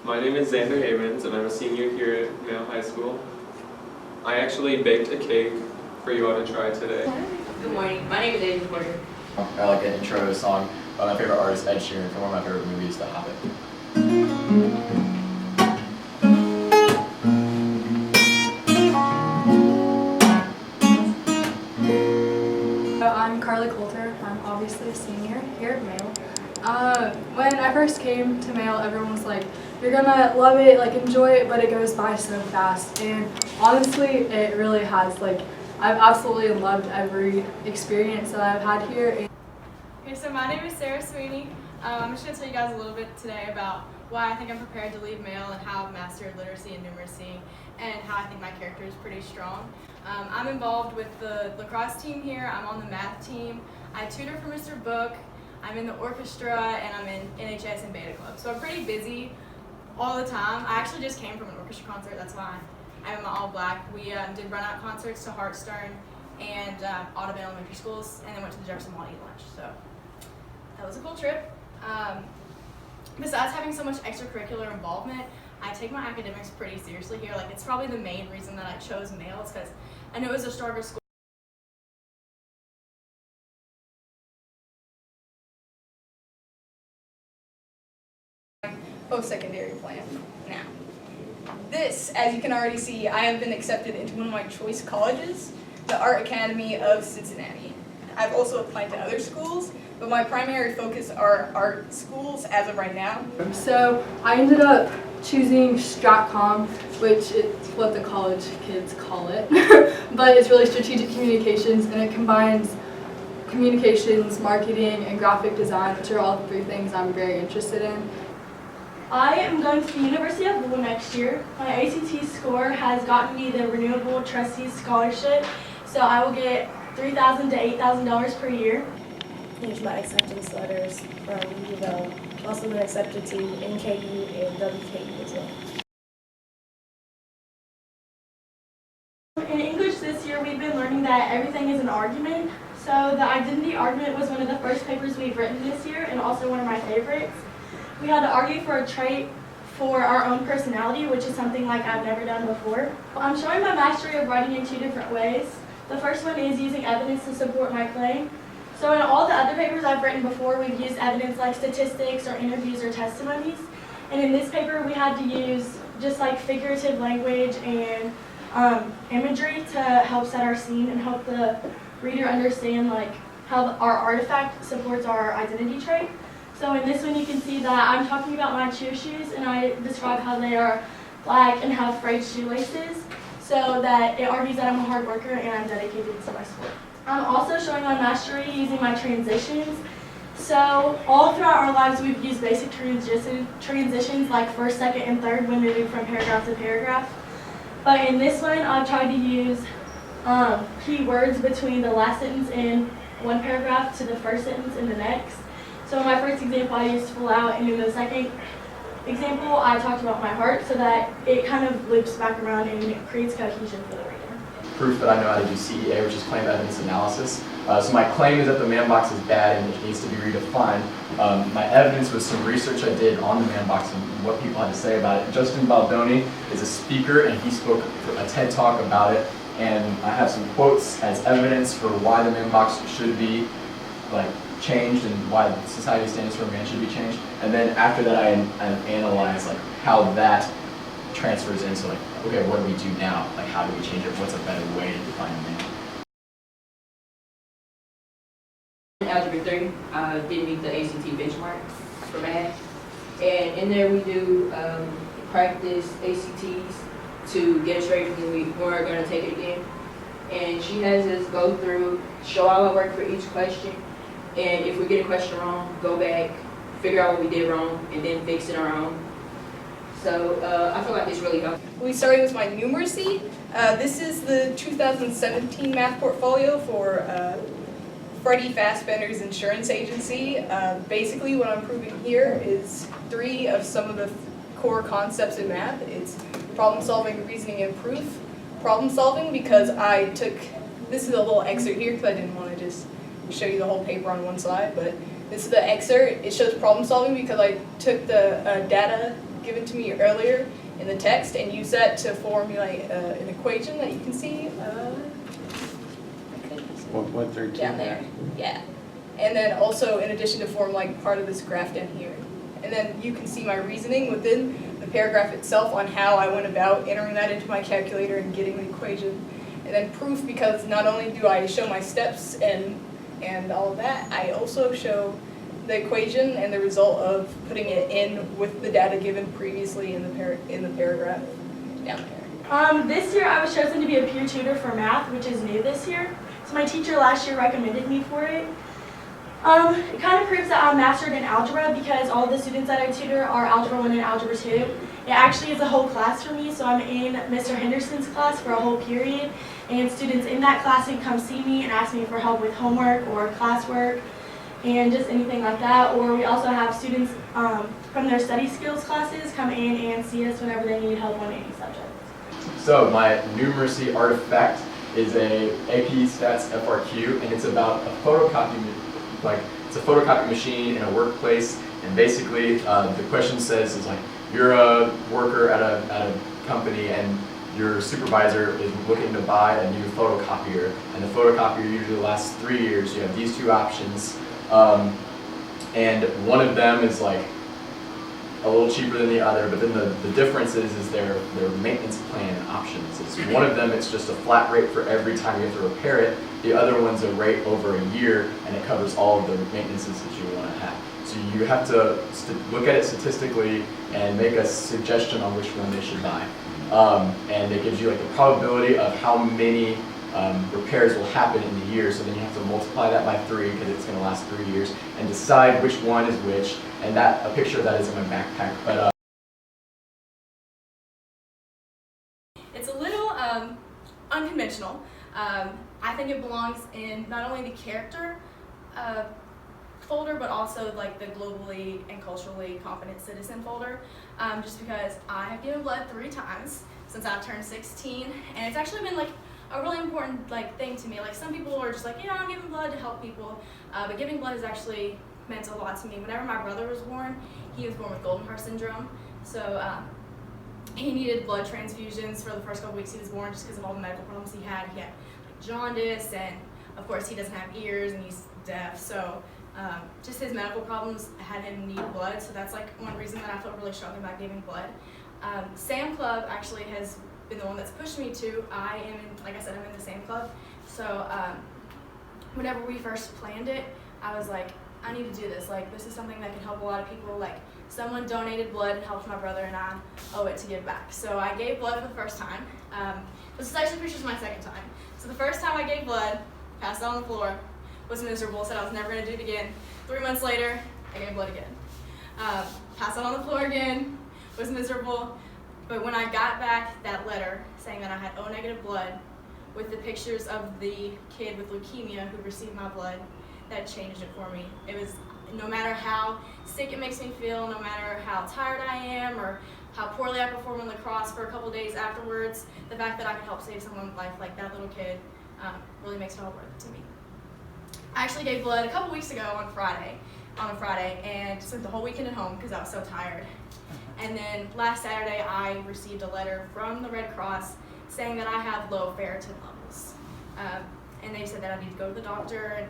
My name is Xander Havens, and I'm a senior here at Mayo High School. I actually baked a cake for you all to try today. Good morning. My name is Aiden Porter. I like the intro song by my favorite artist, Ed Sheeran, from one of my favorite movies, The Hobbit. I'm Carly Coulter. I'm obviously a senior here at Mayo. When I first came to Mayo, everyone was like, you're gonna love it, like enjoy it, but it goes by so fast. And honestly, it really has. Like, I've absolutely loved every experience that I've had here. Okay, so my name is Sarah Sweeney. I'm just going to tell you guys a little bit today about why I think I'm prepared to leave Mayo and how I've mastered literacy and numeracy and how I think my character is pretty strong. I'm involved with the lacrosse team here. I'm on the math team. I tutor for Mr. Book. I'm in the orchestra and I'm in LMHS and Beta Club. So I'm pretty busy all the time. I actually just came from an orchestra concert. That's why I'm in my all black. We did run-out concerts to Hartstern and Audubon Elementary Schools, and then went to the Jefferson Mall to eat lunch. So that was a cool trip. Besides having so much extracurricular involvement, I take my academics pretty seriously here. Like, it's probably the main reason that I chose Mayo, is because I knew it was a stronger school. Post-secondary plan now. This, as you can already see, I have been accepted into one of my choice colleges, the Art Academy of Cincinnati. I've also applied to other schools, but my primary focus are art schools as of right now. So I ended up choosing StratComm, which is what the college kids call it, but it's really strategic communications, and it combines communications, marketing, and graphic design, which are all the three things I'm very interested in. I am going to the University of Louisville next year. My ACT score has gotten me the Renewable Trustees Scholarship, so I will get $3,000 to $8,000 per year. Here's my acceptance letters from UVL. Also been accepted to NKU and WKU as well. In English this year, we've been learning that everything is an argument. So the identity argument was one of the first papers we've written this year, and also one of my favorites. We had to argue for a trait for our own personality, which is something like I've never done before. I'm showing my mastery of writing in two different ways. The first one is using evidence to support my claim. So in all the other papers I've written before, we've used evidence like statistics or interviews or testimonies. And in this paper, we had to use just like figurative language and imagery to help set our scene and help the reader understand like how our artifact supports our identity trait. So in this one, you can see that I'm talking about my cheer shoes, and I describe how they are black and have frayed shoelaces, so that it argues that I'm a hard worker and I'm dedicated to my sport. I'm also showing my mastery using my transitions. So all throughout our lives, we've used basic transitions like first, second, and third when moving from paragraph to paragraph. But in this one, I've tried to use key words between the last sentence in one paragraph to the first sentence in the next. So in my first example, I used full out, and in the second example, I talked about my heart, so that it kind of loops back around and it creates cohesion for the reader. Proof that I know how to do CEA, which is claim evidence analysis. So my claim is that the man box is bad and it needs to be redefined. My evidence was some research I did on the man box and what people had to say about it. Justin Baldoni is a speaker, and he spoke a TED Talk about it, and I have some quotes as evidence for why the man box should be changed and why society standards for a man should be changed. And then after that, I analyze how that transfers into okay, what do we do now? How do we change it? What's a better way to define a man? In Algebra 3, I did meet the ACT benchmark for math, and in there we do practice ACTs to get it straight because we weren't going to take it again. And she has us go through, show all our work for each question, and if we get a question wrong, go back, figure out what we did wrong, and then fix it on our own. So I feel like this really helped. We started with my numeracy. This is the 2017 math portfolio for Freddie Fassbender's insurance agency. Basically what I'm proving here is 3 of some of the core concepts in math. It's problem solving, reasoning, and proof. Problem solving because I took, this is a little excerpt here because I didn't want to just show you the whole paper on one slide, but this is the excerpt. It shows problem solving because I took the data given to me earlier in the text and use that to formulate an equation that you can see. 1.32. Down there, yeah. And then also, in addition, to form like part of this graph down here. And then you can see my reasoning within the paragraph itself on how I went about entering that into my calculator and getting the equation. And then proof, because not only do I show my steps and all of that, I also show the equation and the result of putting it in with the data given previously in the paragraph down there. This year I was chosen to be a peer tutor for math, which is new this year. So my teacher last year recommended me for it. It kind of proves that I'm mastered in algebra because all the students that I tutor are Algebra 1 and Algebra 2. It actually is a whole class for me, so I'm in Mr. Henderson's class for a whole period, and students in that class can come see me and ask me for help with homework or classwork and just anything like that. Or we also have students from their study skills classes come in and see us whenever they need help on any subject. So my numeracy artifact is a AP Stats FRQ, and it's about a photocopy, it's a photocopy machine in a workplace. And basically, the question says is like, you're a worker at a company, and your supervisor is looking to buy a new photocopier, and the photocopier usually lasts 3 years. You have these two options, and one of them is like a little cheaper than the other, but then the difference is their maintenance plan options. It's one of them, it's just a flat rate for every time you have to repair it. The other one's a rate over a year, and it covers all of the maintenances that you want to have. So you have to look at it statistically and make a suggestion on which one they should buy. And it gives you like the probability of how many repairs will happen in the year. So then you have to multiply that by 3 because it's going to last 3 years, and decide which one is which. And that a picture of that is in my backpack. But it's a little unconventional. I think it belongs in not only the character folder, but also like the globally and culturally competent citizen folder, just because I have given blood 3 times since I've turned 16, and it's actually been like a really important thing to me. Like, some people are just like, yeah, I'm giving blood to help people, but giving blood has actually meant a lot to me. Whenever my brother was born, he was born with golden heart syndrome, so he needed blood transfusions for the first couple weeks he was born just because of all the medical problems he had. He had like jaundice, and of course he doesn't have ears and he's deaf, so just his medical problems had him need blood. So that's like one reason that I felt really strong about giving blood. SAM Club actually has been the one that's pushed me to. I am in, like I said, I'm in the SAM Club. So whenever we first planned it, I was like, I need to do this. Like, this is something that can help a lot of people. Like, someone donated blood and helped my brother, and I owe it to give back. So I gave blood for the first time. This is actually pictures of my second time. So the first time I gave blood, passed out on the floor, was miserable, said I was never going to do it again. 3 months later, I gave blood again. Passed out on the floor again, was miserable. But when I got back that letter saying that I had O negative blood with the pictures of the kid with leukemia who received my blood, that changed it for me. It was, no matter how sick it makes me feel, no matter how tired I am, or how poorly I perform in lacrosse for a couple days afterwards, the fact that I could help save someone's life like that little kid really makes it all worth it to me. I actually gave blood a couple weeks ago on a Friday, and spent the whole weekend at home because I was so tired. And then last Saturday, I received a letter from the Red Cross saying that I have low ferritin levels. And they said that I need to go to the doctor and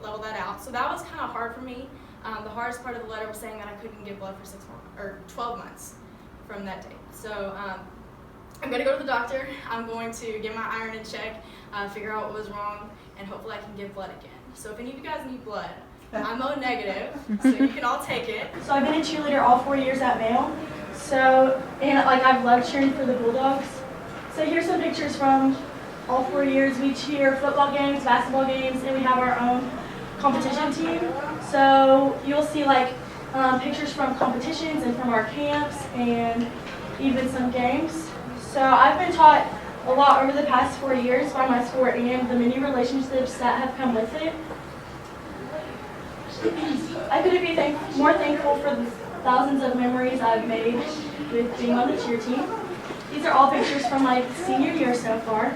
level that out. So that was kind of hard for me. The hardest part of the letter was saying that I couldn't give blood for 12 months from that date. So I'm going to go to the doctor. I'm going to get my iron in check, figure out what was wrong, and hopefully I can give blood again. So if any of you guys need blood, I'm O negative, so you can all take it. So I've been a cheerleader all 4 years at Mail. So, and I've loved cheering for the Bulldogs. So here's some pictures from all 4 years. We cheer football games, basketball games, and we have our own competition team. So you'll see pictures from competitions and from our camps and even some games. So I've been taught a lot over the past 4 years by my sport and the many relationships that have come with it. I couldn't be more thankful for the thousands of memories I've made with being on the cheer team. These are all pictures from my senior year so far.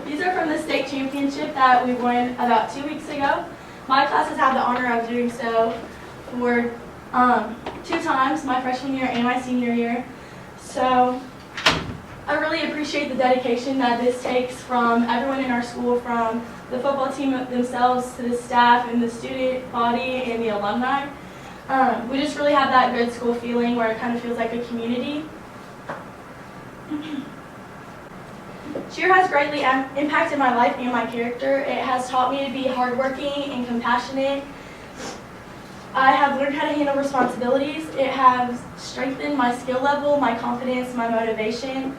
These are from the state championship that we won about 2 weeks ago. My class has had the honor of doing so for 2 times, my freshman year and my senior year. So I really appreciate the dedication that this takes from everyone in our school, from the football team themselves to the staff and the student body and the alumni. We just really have that good school feeling where it kind of feels like a community. Cheer has greatly impacted my life and my character. It has taught me to be hardworking and compassionate. I have learned how to handle responsibilities. It has strengthened my skill level, my confidence, my motivation.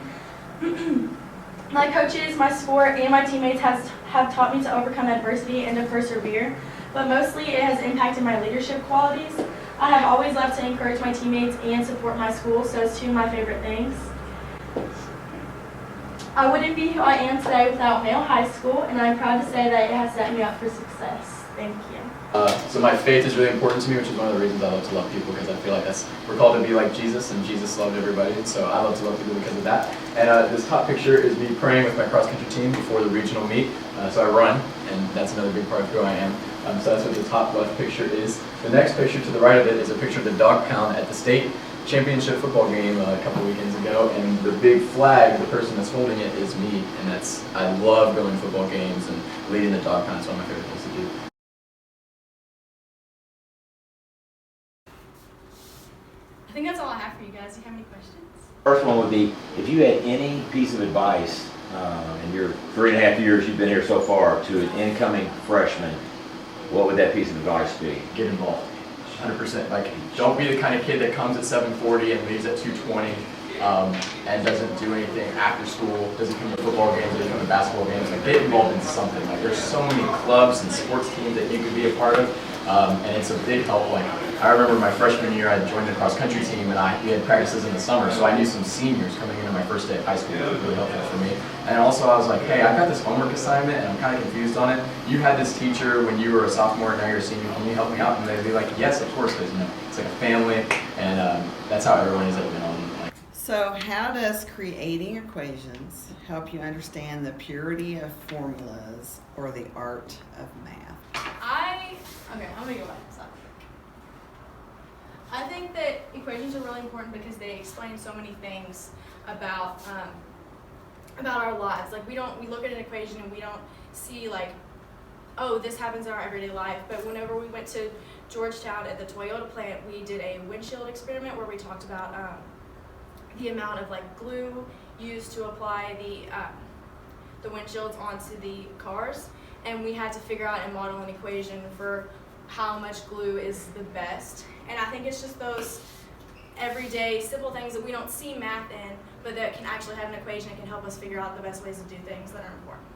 My coaches, my sport, and my teammates have taught me to overcome adversity and to persevere, but mostly it has impacted my leadership qualities. I have always loved to encourage my teammates and support my school, so it's 2 of my favorite things. I wouldn't be who I am today without Mayo High School, and I'm proud to say that it has set me up for success. Thank you. So my faith is really important to me, which is one of the reasons I love to love people, because I feel like we're called to be like Jesus, and Jesus loved everybody, and so I love to love people because of that. And this top picture is me praying with my cross-country team before the regional meet. So I run, and that's another big part of who I am. So that's what the top left picture is. The next picture to the right of it is a picture of the dog pound at the state championship football game a couple weekends ago, and the big flag, the person that's holding it is me, and I love going to football games and leading the dog pound. It's one of my favorite things to do. I think that's all I have for you guys. Do you have any questions? First one would be, if you had any piece of advice in your 3.5 years you've been here so far to an incoming freshman, what would that piece of advice be? Get involved, 100%. Like, don't be the kind of kid that comes at 7:40 and leaves at 2:20 and doesn't do anything after school, doesn't come to football games, doesn't come to basketball games. Like, get involved in something. Like, there's so many clubs and sports teams that you could be a part of, and it's a big help. Like, I remember my freshman year, I joined the cross-country team, and we had practices in the summer, so I knew some seniors coming into my first day of high school. It was really helpful for me. And also, I was like, hey, I've got this homework assignment, and I'm kind of confused on it. You had this teacher when you were a sophomore, and now you're a senior. Can you help me out? And they'd be like, yes, of course, because it's like a family, and that's how everyone is at Mill. So how does creating equations help you understand the purity of formulas or the art of math? Okay, I'm gonna go back. Stop. I think that equations are really important because they explain so many things about our lives. Like we look at an equation and we don't see like, oh, this happens in our everyday life. But whenever we went to Georgetown at the Toyota plant, we did a windshield experiment where we talked about the amount of like glue used to apply the windshields onto the cars, and we had to figure out and model an equation for how much glue is the best. And I think it's just those everyday simple things that we don't see math in, but that can actually have an equation that can help us figure out the best ways to do things that are important.